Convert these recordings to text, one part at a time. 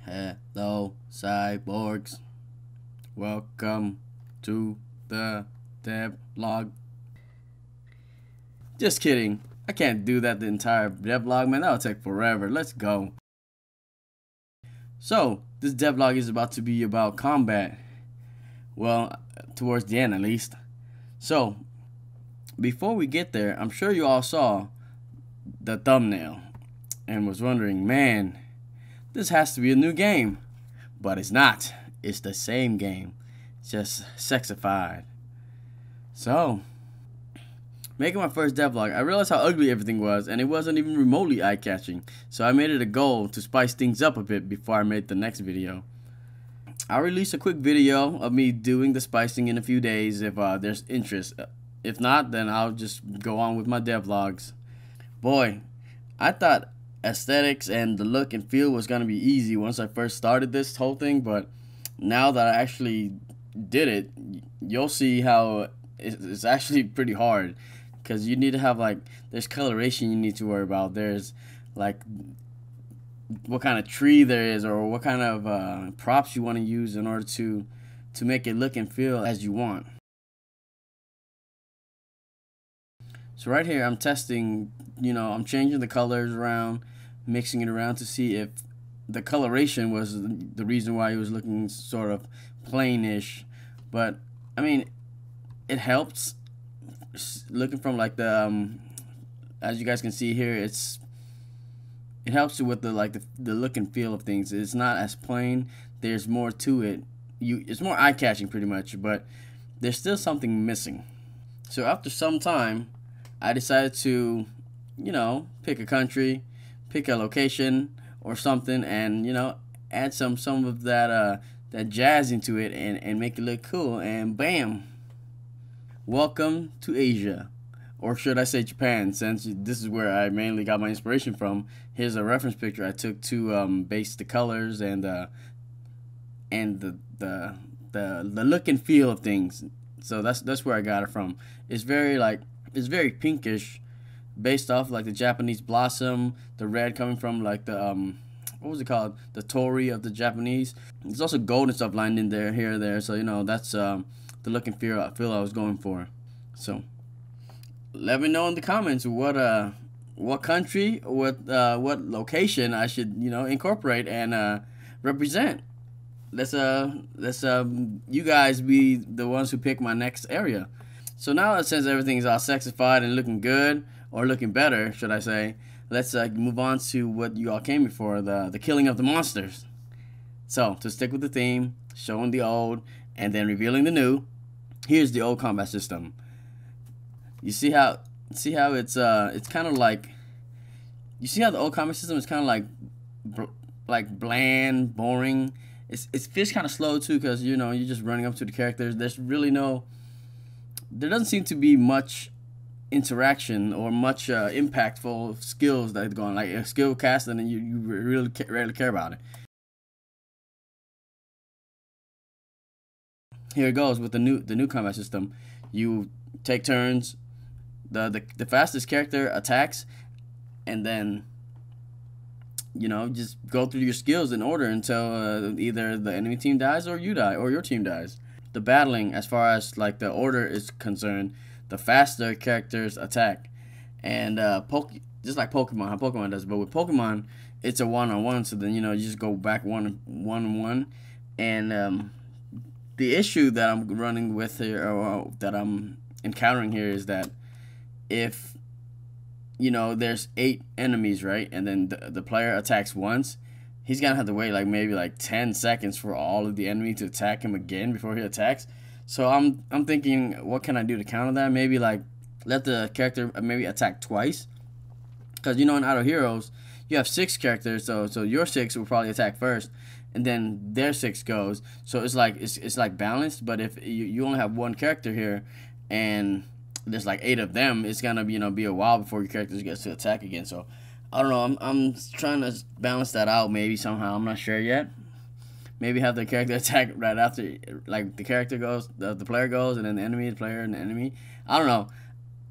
Hello, cyborgs. Welcome to the devlog. Just kidding. I can't do that the entire devlog, man. That'll take forever. Let's go. So, this devlog is about to be about combat. Well, towards the end at least. So, before we get there, I'm sure you all saw the thumbnail and was wondering, man, this has to be a new game. But it's not. It's the same game, just sexified. So, making my first devlog, I realized how ugly everything was, and it wasn't even remotely eye-catching. So I made it a goal to spice things up a bit before I made the next video. I'll release a quick video of me doing the spicing in a few days if there's interest. If not, then I'll just go on with my devlogs. Boy, I thought aesthetics and the look and feel was gonna be easy once I first started this whole thing, but now that I actually did it, you'll see how it's actually pretty hard, because you need to have, like, there's coloration you need to worry about, there's like what kind of tree there is, or what kind of props you want to use in order to make it look and feel as you want. So right here I'm testing, I'm changing the colors around, mixing it around to see if the coloration was the reason why it was looking sort of plainish. But I mean, it helps. Looking from like the as you guys can see here, it helps you with the look and feel of things. It's not as plain. There's more to it. It's more eye-catching pretty much, but there's still something missing. So after some time, I decided to, pick a country, pick a location or something, and add some of that that jazz into it and make it look cool, and bam, welcome to Asia, or should I say Japan, since this is where I mainly got my inspiration from. Here's a reference picture I took to base the colors and the look and feel of things. So that's where I got it from. It's very pinkish, based off like the Japanese blossom, the red coming from like the what was it called, the tori of the Japanese. There's also gold and stuff lined in there, here and there, so that's the look and feel I was going for. So let me know in the comments what country, what location I should incorporate and represent. Let's you guys be the ones who pick my next area. So now, since everything's all sexified and looking good, or looking better, should I say, let's move on to what you all came before, the killing of the monsters. So, to stick with the theme, showing the old and then revealing the new, here's the old combat system. You see how it's kind of like, you see how the old combat system is kind of like bland, boring. It feels kind of slow too, because you're just running up to the characters. There doesn't seem to be much interaction or much impactful skills that go on, like a skill cast, and then you really rarely care about it. Here it goes with the new combat system. You take turns. The fastest character attacks, and then just go through your skills in order until either the enemy team dies or you die or your team dies. The battling, as far as like the order is concerned, the faster characters attack, and just like Pokemon, how Pokemon does. But with Pokemon, it's a one-on-one, so then you just go back one, and the issue that I'm running with here, or that I'm encountering here, is that if there's 8 enemies, right, and then the player attacks once, he's gonna have to wait maybe 10 seconds for all of the enemy to attack him again before he attacks. So I'm thinking, what can I do to counter that? Maybe let the character maybe attack twice, because in Auto Heroes you have 6 characters, so your 6 will probably attack first, and then their 6 goes. So it's like balanced. But if you only have 1 character here, and there's 8 of them, it's gonna be a while before your character gets to attack again. So I don't know. I'm trying to balance that out maybe somehow. I'm not sure yet. Maybe have the character attack right after, the character goes, the player goes, and then the enemy, the player, and the enemy. I don't know.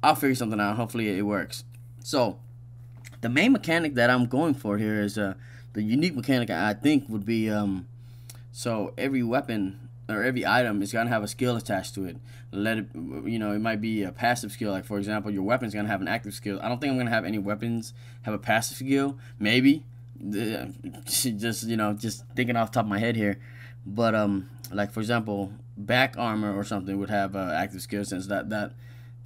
I'll figure something out. Hopefully it works. So the main mechanic that I'm going for here is The unique mechanic I think would be so every weapon or every item is gonna have a skill attached to it. Let it, it might be a passive skill. Like for example, your weapon's gonna have an active skill. I don't think I'm gonna have any weapons have a passive skill. Maybe, just thinking off the top of my head here, but like for example, back armor or something would have active skill since that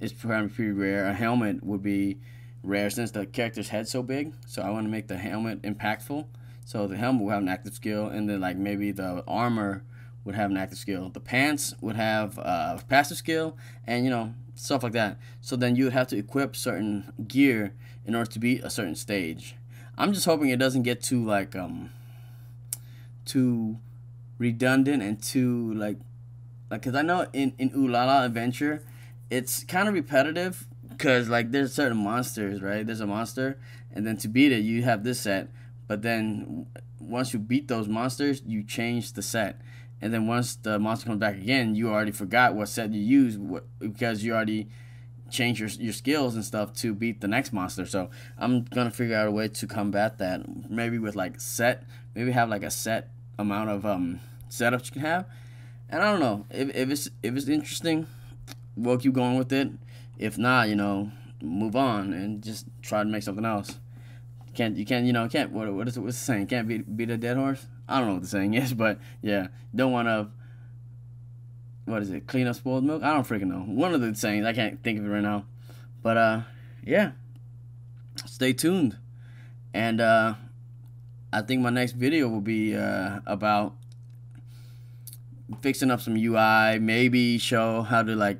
is probably pretty rare. A helmet would be rare since the character's head's so big. So I want to make the helmet impactful. So the helmet will have an active skill, and then like maybe the armor would have an active skill. The pants would have a passive skill, and stuff like that. So then you would have to equip certain gear in order to beat a certain stage. I'm just hoping it doesn't get too like too redundant and too like because I know in Ooh La La Adventure it's kind of repetitive because like there's certain monsters, right? There's a monster, and then to beat it you have this set, but then once you beat those monsters you change the set, and then once the monster comes back again you already forgot what set you used because you already changed your skills and stuff to beat the next monster. So I'm gonna figure out a way to combat that, maybe with like maybe have like a set amount of setups you can have. And I don't know if it's interesting, we'll keep going with it. If not, move on and just try to make something else. Can't what is it, what's the saying? Can't beat a dead horse. I don't know what the saying is, but yeah, don't want to. What is it? Clean up spoiled milk? I don't freaking know. One of the sayings. I can't think of it right now. But yeah, stay tuned. And I think my next video will be about fixing up some UI. Maybe show how to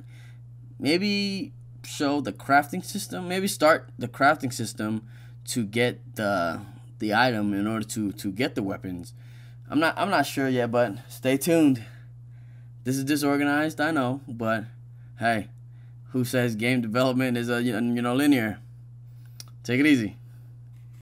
maybe show the crafting system. Maybe start the crafting system to get the item in order to get the weapons. I'm not sure yet, but stay tuned. This is disorganized, I know, but hey, who says game development is linear? Take it easy.